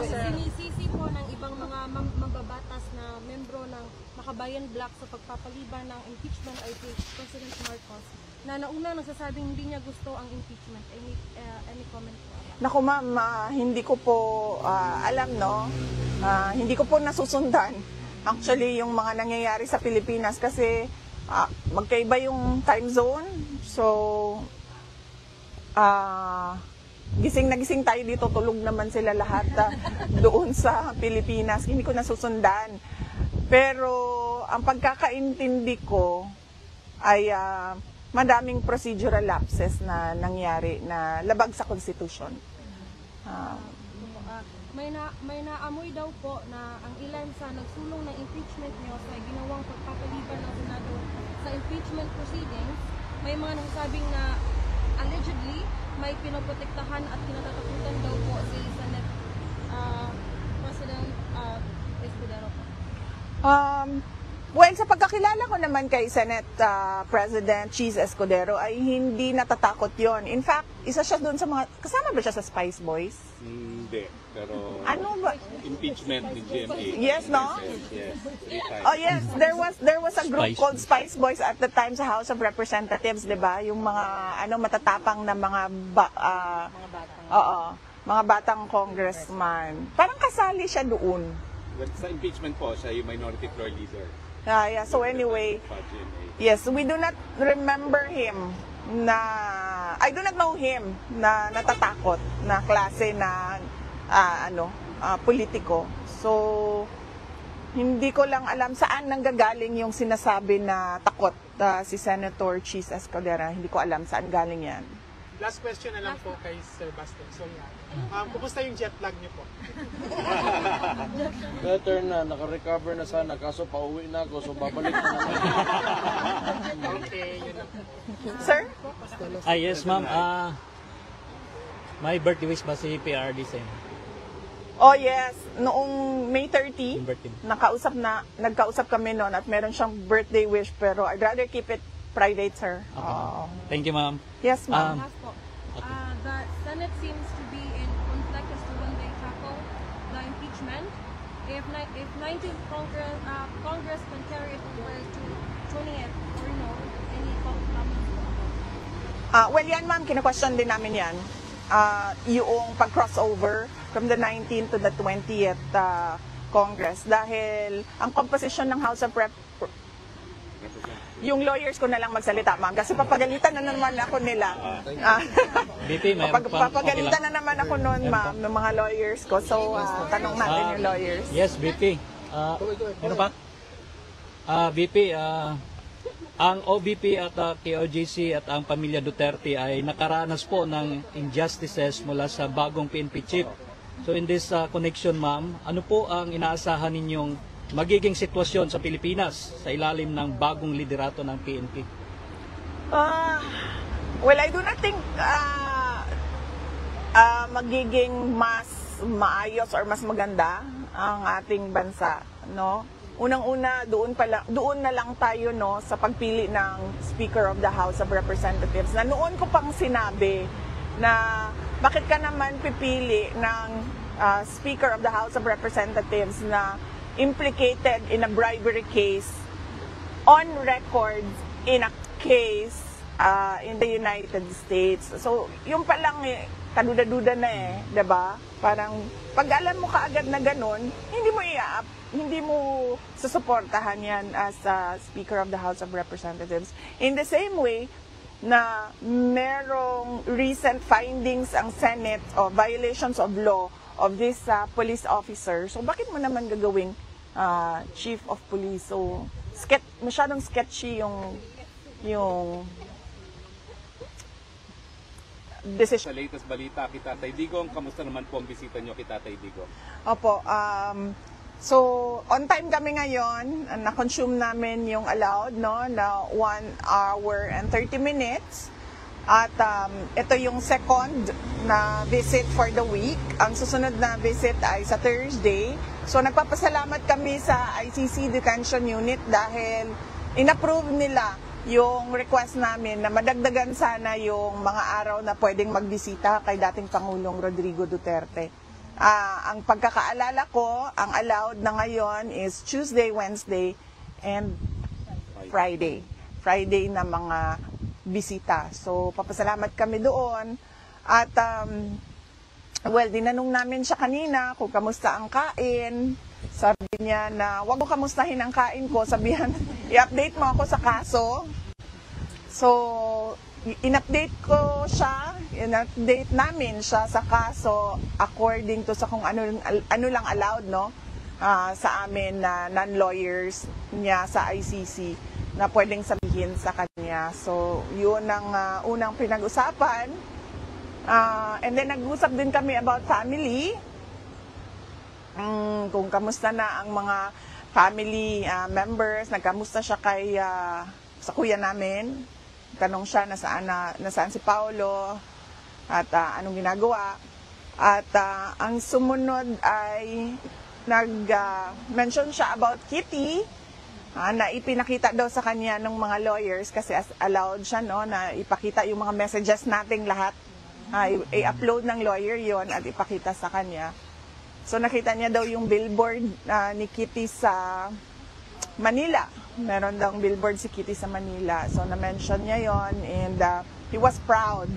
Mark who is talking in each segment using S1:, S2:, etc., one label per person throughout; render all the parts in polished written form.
S1: Sinisisi po ng ibang mga mambabatas na membro ng Makabayan Bloc sa pagpapaliban ng impeachment ay President Marcos na nauna nagsasabing hindi niya gusto ang impeachment. Any comment po?
S2: Naku ma'am, hindi ko po alam, no? Hindi ko po nasusundan actually yung mga nangyayari sa Pilipinas kasi magkaiba yung time zone. So, gising na gising tayo dito, tulog naman sila lahat doon sa Pilipinas. Hindi ko nasusundan. Pero ang pagkakaintindi ko ay madaming procedural lapses na nangyari na labag sa Constitution.
S1: May naamoy daw po na ang ilan sa nagsulong ng impeachment niyo sa ginawang pagpapaliban ng Senado sa impeachment proceedings, may mga nagsasabing na allegedly may pinoprotektahan at kinatatakutan daw po si Senate President Escudero po.
S2: Well, sa pagkakilala ko naman kay Senate President Cheese Escudero ay hindi natatakot yon. In fact, isa siya doon sa mga, kasama ba siya sa Spice Boys?
S3: Hindi, pero
S2: ano ba?
S3: Impeachment ni GMA.
S2: Yes, no?
S3: Yes.
S2: Oh yes, there was a group called Spice Boys at the time sa House of Representatives, 'di ba? Yung mga matatapang na mga mga batang congressman. Parang kasali siya doon.
S3: Well, sa impeachment po, siya yung minority floor leader.
S2: Yeah. So anyway, yes, we do not remember him I do not know him na natatakot na klase na politiko. So hindi ko lang alam saan nanggagaling yung sinasabi na takot si Senator Cheese Escudero. Hindi ko alam saan galing yan.
S4: Last question na lang po kay Sir Basto. So, kumusta yung jet lag niyo po?
S5: Better na, naka-recover na sana, kaso pauwi na ako, so babalik na naman.
S4: Okay, yun lang po.
S2: Sir?
S6: Yes ma'am, my birthday wish ba si PRD sa inyo?
S2: Oh yes, noong May 30,
S6: Birthday.
S2: nagkausap kami noon at meron siyang birthday wish pero I'd rather keep it private, sir.
S6: Thank you ma'am.
S2: Yes, ma'am.
S1: Last po, the Senate seems to be in conflict as to when they tackle the impeachment. If 19th Congress can carry it over to 20th or no, any comments po?
S2: Well, yan ma'am, kina-question din namin yan. Yung pag-crossover from the 19th to the 20th Congress dahil ang composition ng House of yung lawyers ko na lang magsalita, ma'am, kasi papagalitan na naman ako nila.
S6: BP,
S2: papagalitan na naman ako noon, ma'am, ng mga lawyers ko. So, tanong natin yung lawyers.
S6: Yes, BP. Ano pa? BP, ang OBP at KOJC at ang pamilya Duterte ay nakaranas po ng injustices mula sa bagong PNP chief. So in this connection, ma'am, ano po ang inaasahan ninyong magiging sitwasyon sa Pilipinas sa ilalim ng bagong liderato ng PNP?
S2: Well, I do not think magiging mas maayos or mas maganda ang ating bansa, no? Unang-una, doon na lang tayo, no, sa pagpili ng Speaker of the House of Representatives. Na noon ko pang sinabi na bakit ka naman pipili ng Speaker of the House of Representatives na implicated in a bribery case on record in a case in the United States. So, yung palang kaduda-duda na 'di ba? Parang pag alam mo kaagad na ganun, hindi mo susuportahan yan as Speaker of the House of Representatives. In the same way na merong recent findings ang Senate of violations of law of this police officer. So, bakit mo naman gagawing Chief of Police? So, masyadong sketchy yung decision.
S3: Sa latest balita, Tatay Digong, kamusta naman po ang bisita nyo kay Tatay Digong?
S2: Opo, so on time kami ngayon, na-consume namin yung allowed, no, na 1 hour and 30 minutes. At ito yung second na visit for the week. Ang susunod na visit ay sa Thursday. So nagpapasalamat kami sa ICC Detention Unit dahil inapprove nila yung request namin na madagdagan sana yung mga araw na pwedeng magbisita kay dating Pangulong Rodrigo Duterte. Ang pagkakaalala ko, ang allowed na ngayon is Tuesday, Wednesday, and Friday. Friday na mga bisita. So, papasalamat kami doon. At, well, dinanong namin siya kanina kung kamusta ang kain. Sabi niya na, wag mo kamustahin ang kain ko. Sabihan, i-update mo ako sa kaso. So, in-update ko siya, in-update namin siya sa kaso according to sa kung ano lang allowed, no? Sa amin na non-lawyers niya sa ICC na pwedeng sabihin sa kanya. So, yun ang unang pinag-usapan. And then, nag-usap din kami about family. Kung kamusta na ang mga family members, nagkamusta siya sa kuya namin. Tanong siya nasaan si Paolo at anong ginagawa. At ang sumunod ay nag-mention siya about Kitty na ipinakita daw sa kanya ng mga lawyers kasi allowed siya, no, na ipakita yung mga messages nating lahat. I-upload ng lawyer yon at ipakita sa kanya. So nakita niya daw yung billboard ni Kitty sa Manila. Meron daw billboard si Kitty sa Manila. So na-mention niya yon and he was proud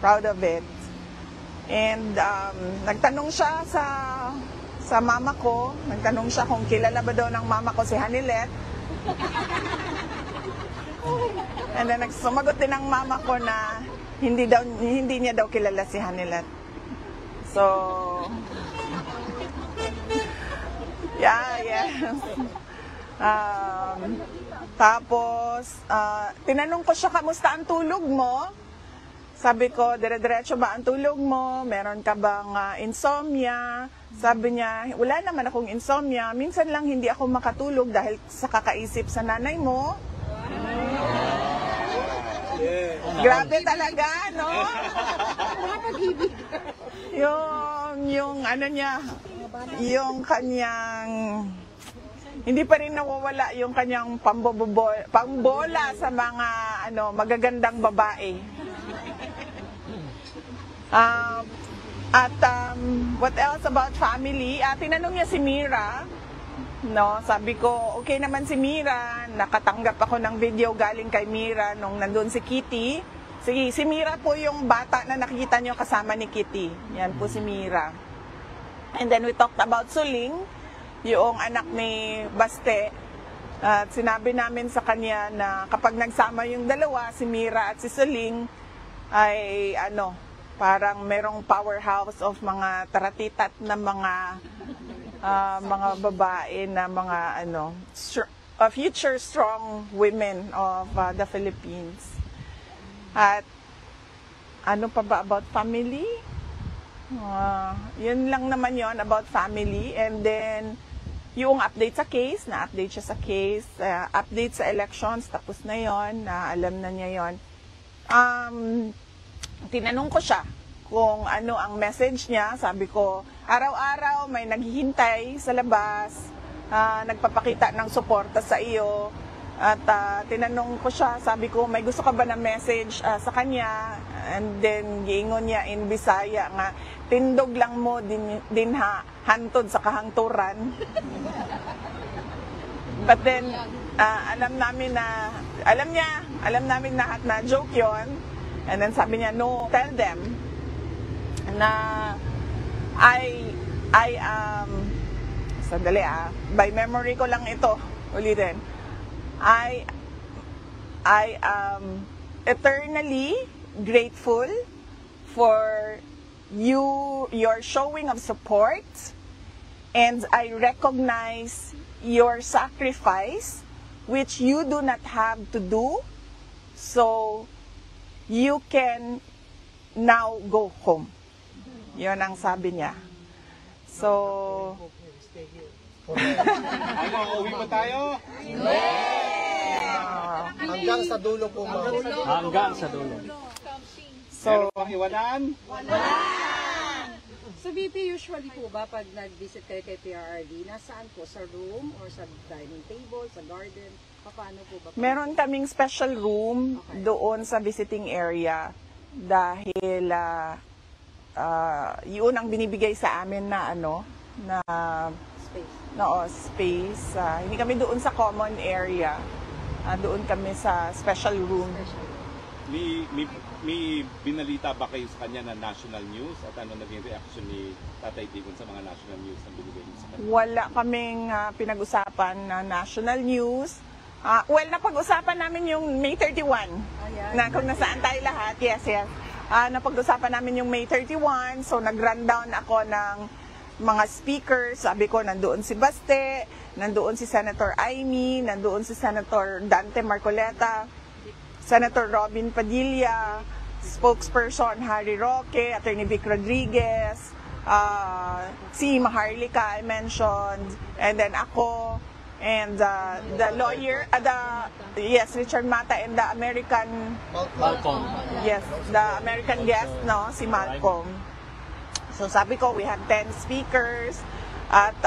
S2: of it. And nagtanong siya sa mama ko, nagtanong siya kung kilala ba daw ng mama ko si Hanilet. And then sumagot din ng mama ko na hindi niya daw kilala si Hanilet. So yeah. Tapos tinanong ko siya, kamusta ang tulog mo? Sabi ko, dire-diretso ba ang tulog mo? Meron ka bang insomnia? Sabi niya, wala naman akong insomnia. Minsan lang hindi ako makatulog dahil sa kakaisip sa nanay mo. Grabe talaga, no? Yung ano niya, yung kanyang, hindi pa rin nawawala yung kanyang pambola sa mga magagandang babae. What else about family? Tinanong niya si Mira. No, sabi ko, okay naman si Mira. Nakatanggap ako ng video galing kay Mira nung nandun si Kitty. Si Mira po yung bata na nakikita niyo kasama ni Kitty. Yan po si Mira. And then we talked about Suling, yung anak ni Baste. At sinabi namin sa kanya na kapag nagsama yung dalawa, si Mira at si Suling, ay parang merong powerhouse of mga taratitat na mga babae na mga future strong women of the Philippines. At ano pa ba about family? Yun lang naman yon about family. And then yung update sa case, na-update siya sa case, update sa elections, tapos na yon, alam na niya yon. Tinanong ko siya kung ano ang message niya. Sabi ko, araw-araw may naghihintay sa labas, nagpapakita ng suporta sa iyo. At tinanong ko siya, sabi ko, may gusto ka ba na message sa kanya? And then, giingon niya in Bisaya nga, tindog lang mo din hantod sa kahangturan. But then, alam namin lahat na joke yon. And then sabi niya, no, tell them na sandali by memory ko lang ito, ulitin. I am eternally grateful for your showing of support, and I recognize your sacrifice which you do not have to do, so you can now go home. Yun ang sabi niya. So,
S3: Uwi ba tayo?
S5: Hanggang sa dulo po, ma'am.
S6: Hanggang sa dulo.
S2: So,
S3: Meron pang iwanan?
S1: So
S7: So VP, usually po ba pag nag-visit kayo kay PRRD, nasaan po? Sa room or sa dining table, sa garden? Paano po ba?
S2: Meron kaming special room doon sa visiting area dahil yun ang binibigay sa amin na
S7: Space.
S2: space. Hindi kami doon sa common area. Doon kami sa special room.
S3: May binalita ba kayo sa kanya na national news at ano naging reaction ni Tatay Digong sa mga national news na binigay niyo sa kanya?
S2: Wala kaming pinag-usapan na national news. Well, napag-usapan namin yung May 31 na kung nasaan tayo lahat. Yes. Napag-usapan namin yung May 31. So, nag-rundown ako ng mga speakers. Sabi ko, nandoon si Baste, nandoon si Senator Amy, nandoon si Senator Dante Marcoleta, Senator Robin Padilla, spokesperson Harry Roque, Attorney Vic Rodriguez, si Maharlika I mentioned, and then ako, and the lawyer, Richard Mata, and the American,
S6: Malcolm.
S2: yes, the American guest, no, si Malcolm. So sabi ko, we have 10 speakers, at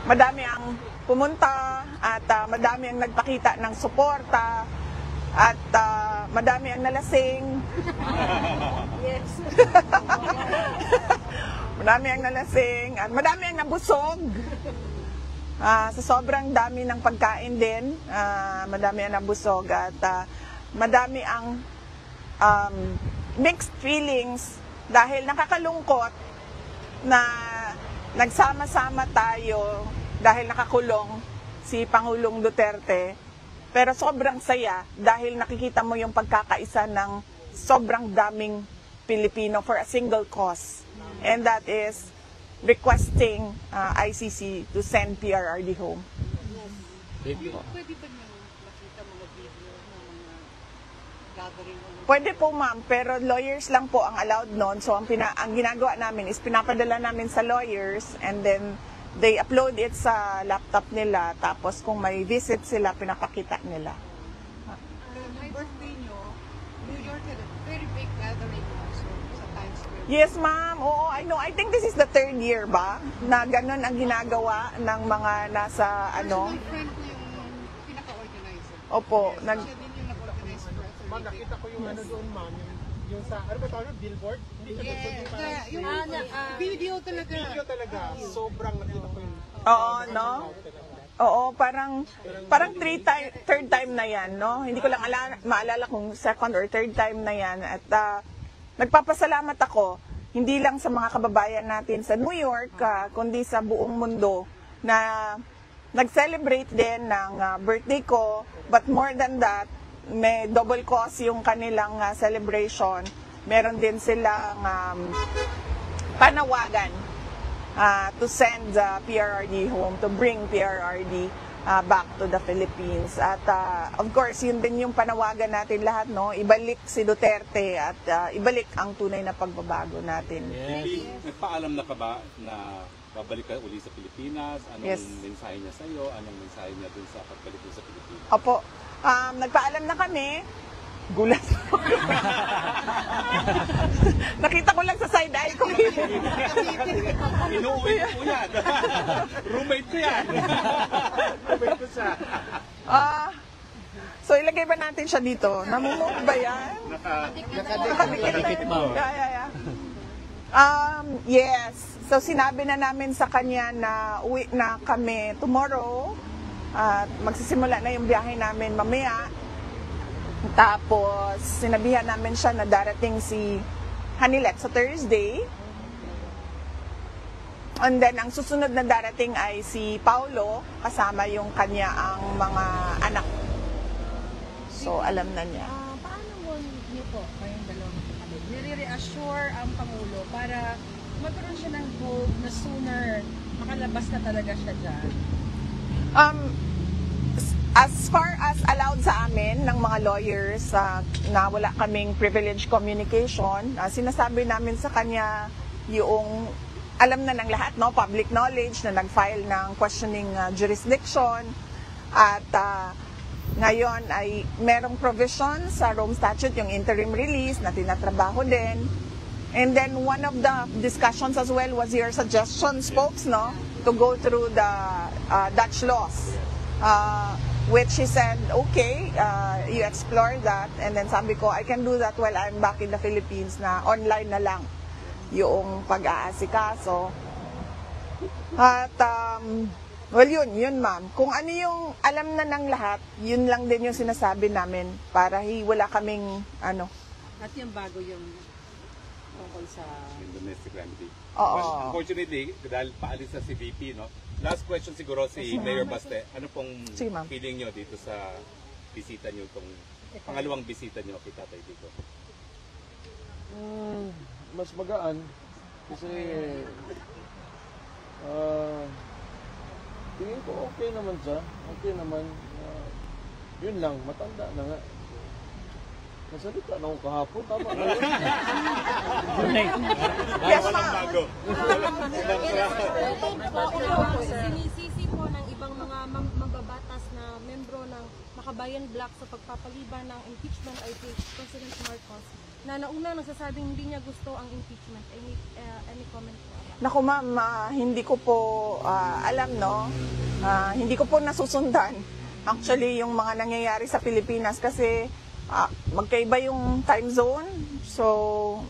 S2: madami ang pumunta, at madami ang nagpakita ng suporta, at madami ang nalasing.
S7: Yes.
S2: Madami ang nalasing, at madami ang nabusog. Sa sobrang dami ng pagkain din, madami ang nabusog, at madami ang mixed feelings dahil nakakalungkot na nagsama-sama tayo dahil nakakulong si Pangulong Duterte. Pero sobrang saya dahil nakikita mo yung pagkakaisa ng sobrang daming Pilipino for a single cause. And that is requesting ICC to send PRRD home.
S6: VP po.
S7: Pwede ba niyo makita mga video ng mga gathering?
S2: Pwede po ma'am, pero lawyers lang po ang allowed noon. So ang ginagawa namin is pinapadala namin sa lawyers, and then they upload it sa laptop nila, tapos kung may visit sila, pinapakita nila.
S7: My birthday nyo, New York had a very big gathering also sa Times Square.
S2: Yes ma'am, oo, I know. I think this is the 3rd year ba na ganun ang ginagawa ng mga nasa
S7: My friend ko yung pinaka-organizer.
S2: Opo,
S7: Siya din yung nag-organize for a
S4: Ma'am, nakita ko yung doon, ma'am. Yung sa, ano ba tawag? Billboard? Hindi siya billboard. Yung parang
S7: video talaga.
S4: video talaga. Sobrang nakita ko yun.
S2: Oo, no? Oo, parang third time na yan, no? Hindi ko lang maalala kung second or third time na yan. At nagpapasalamat ako, hindi lang sa mga kababayan natin sa New York, kundi sa buong mundo na nag-celebrate din ng birthday ko. But more than that, may double cause yung kanilang celebration. Meron din silang panawagan to send PRRD home, to bring PRRD back to the Philippines. At of course, yun din yung panawagan natin lahat, no? Ibalik si Duterte at ibalik ang tunay na pagbabago natin.
S3: Hindi, nagpaalam na ka ba na babalik ka uli sa Pilipinas? Anong
S2: Yes.
S3: mensahe niya sa iyo? Anong mensahe niya dun sa pagbalik mo sa Pilipinas?
S2: Opo, nagpaalam na kami. Gulat. Nakita ko lang sa side eye ko.
S3: Inuwi ko yan. Roommate ko yan.
S2: So ilagay ba natin siya dito? Namumove ba yan?
S6: Nakadikit ba?
S2: Yeah. Yes. So sinabi na namin sa kanya na uwi na kami tomorrow. At magsisimula na yung biyahe namin mamaya. Tapos sinabihan namin siya na darating si Hanilet sa Thursday. And then ang susunod na darating ay si Paulo, kasama yung kanya ang mga anak. So alam na niya.
S7: Paano mo niyo po, kayong dalawang kapatid, nire-reassure ang Pangulo para magkaroon siya ng hope na sooner makalabas na talaga siya dyan?
S2: As far as allowed sa amin ng mga lawyers na wala kaming privileged communication, sinasabi namin sa kanya yung alam na ng lahat, no, public knowledge na nag-file ng questioning jurisdiction, at ngayon ay merong provision sa Rome Statute, yung interim release na tinatrabaho din. And then one of the discussions as well was your suggestions, folks, no, to go through the Dutch laws. Which he said, okay, you explore that. And then sabi ko, I can do that while I'm back in the Philippines na online na lang yung pag-aasikaso. At, well, yun ma'am. Kung ano yung alam na ng lahat, yun lang din yung sinasabi namin para wala kaming,
S7: At yung bago yung tungkol sa...
S3: Yung domestic remedy.
S2: Oo.
S3: Well, unfortunately, dahil paalis na si VP, no? Last question siguro si Mayor Baste. Ano pong
S2: Sige, ma'am.
S3: feeling nyo dito sa bisita nyo, itong pangalawang bisita nyo kay Tatay Digo?
S5: Mas magaan. Kasi, tingin ko okay naman siya. Okay naman. Yun lang, matanda na nga. Nasalita na ako kahapon. Tama na yun.
S2: Yes,
S3: Walang
S2: ma'am.
S3: bago.
S1: Sinisisi po ng ibang mga mababatas na membro ng Makabayan Bloc sa pagpapaliban ng impeachment ay kay President Marcos na nauna nagsasabing hindi niya gusto ang impeachment. Any comment po?
S2: Naku ma'am, hindi ko po alam, no? Hindi ko po nasusundan. Actually, yung mga nangyayari sa Pilipinas kasi magkaiba yung time zone. So,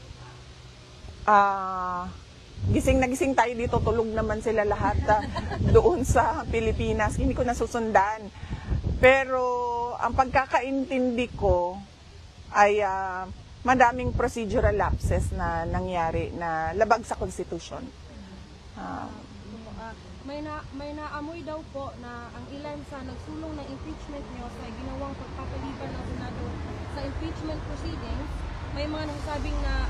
S2: gising na gising tayo dito, tulog naman sila lahat doon sa Pilipinas. Hindi ko nasusundan. Pero, ang pagkakaintindi ko ay madaming procedural lapses na nangyari na labag sa Constitution.
S1: May naamoy daw po na ang ilan sa nagsulong ng impeachment niyo sa ginawang pagpapaliban ng Senado sa impeachment proceedings, may mga nagsasabing na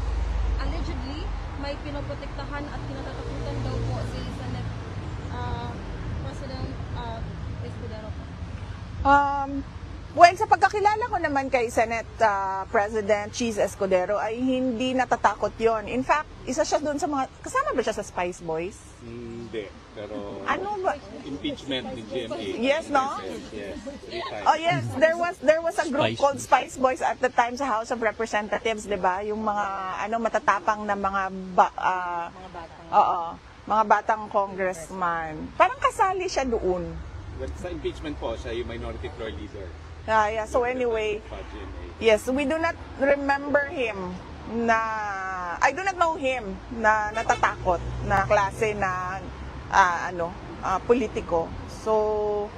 S1: allegedly may pinoprotektahan at kinatatakutan daw po si Senate President Escudero po.
S2: Well, sa pagkakilala ko naman kay Senate President Cheese Escudero ay hindi natatakot yon. In fact, isa siya doon sa mga, kasama ba siya sa Spice Boys?
S3: Hindi. Pero
S2: Ano ba?
S3: impeachment ni GMA.
S2: Yes, no?
S3: Yes. 3 times.
S2: Oh yes, there was a group
S6: Spice
S2: called Spice Boys at the time sa House of Representatives, 'di ba? Yung mga matatapang na mga mga batang congressman. Parang kasali siya doon.
S3: Well, sa impeachment po, siya yung minority floor leader.
S2: Yeah. So anyway,
S3: Pa GMA.
S2: yes, we do not remember him I do not know him na natatakot na klase na politiko. So,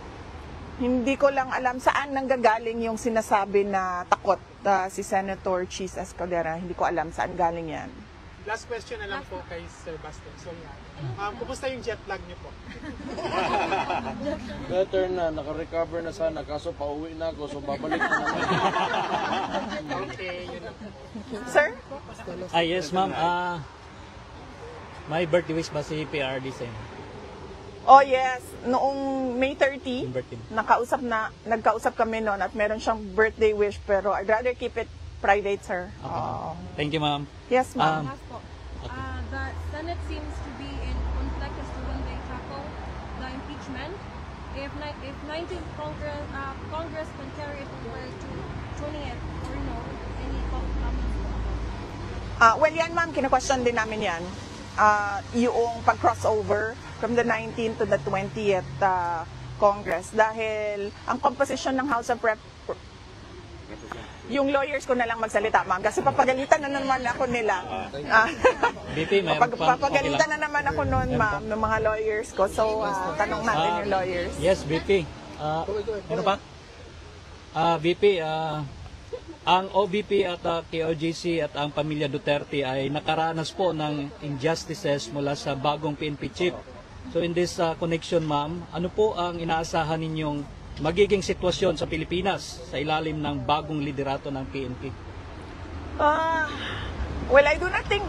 S2: hindi ko lang alam saan nanggagaling yung sinasabi na takot si Senator Cheese Escudero. Hindi ko alam saan galing yan.
S4: Last question na lang po kay Sir Baste. So, kumusta yung jet lag niyo po?
S5: Better na, naka-recover na sana. Kaso pauwi na ako, so babalik na naman.
S4: Okay, yun lang.
S2: Sir?
S6: Yes, ma'am. My birthday wish ba si PRD sa inyo?
S2: Oh yes, noong May 30,
S6: Yung birthday.
S2: nagkausap kami noon at meron siyang birthday wish pero I'd rather keep it private, sir.
S6: Thank you, ma'am.
S2: Yes, ma'am.
S1: Last po, the Senate seems to be in conflict as to when they tackle the impeachment. If 19th Congress can carry it over to 20th or no, any comments po?
S2: Well, yan ma'am, kina-question din namin yan. Yung pag-crossover from the 19th to the 20th Congress. Dahil ang composition ng House of yung lawyers ko na lang magsalita, ma'am. Kasi papagalitan na naman ako nila.
S6: BP, mayroon pa.
S2: Papagalitan na naman ako noon, ma'am, ng mga lawyers ko. So, tanong natin yung lawyers.
S6: Yes, BP. Ano pa? BP, ang OBP at KOJC at ang pamilya Duterte ay nakaranas po ng injustices mula sa bagong PNP chief. So in this connection, ma'am, ano po ang inaasahan ninyong magiging sitwasyon sa Pilipinas sa ilalim ng bagong liderato ng PNP?
S2: Well, I do not think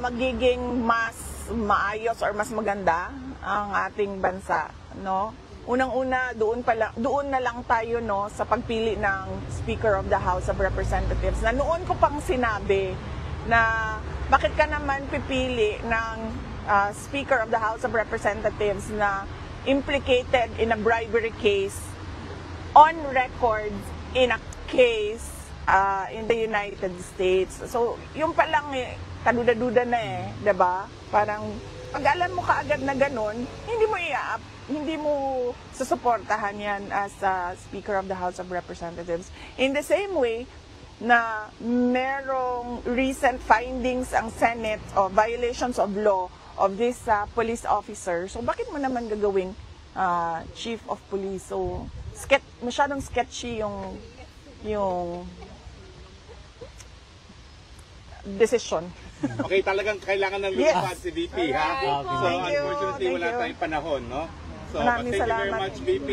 S2: magiging mas maayos or mas maganda ang ating bansa, no? Unang-una, doon na lang tayo, no, sa pagpili ng Speaker of the House of Representatives. Na noon ko pang sinabi na bakit ka naman pipili ng Speaker of the House of Representatives na implicated in a bribery case on record in a case in the United States. So, yung palang kaduda-duda na diba? Parang, pag alam mo kaagad na ganun, hindi mo susuportahan yan as Speaker of the House of Representatives. In the same way, na merong recent findings ang Senate of violations of law of this police officer. So, bakit mo naman gagawing Chief of Police? So, masyadong sketchy yung decision.
S3: Okay, talagang kailangan ng lumipad si VP, ha?
S2: Alright.
S3: So,
S2: Thank you.
S3: unfortunately,
S2: Thank
S3: wala
S2: you.
S3: tayong panahon, no? So,
S2: Maraming
S3: thank you very
S2: salamat.
S3: much, VP.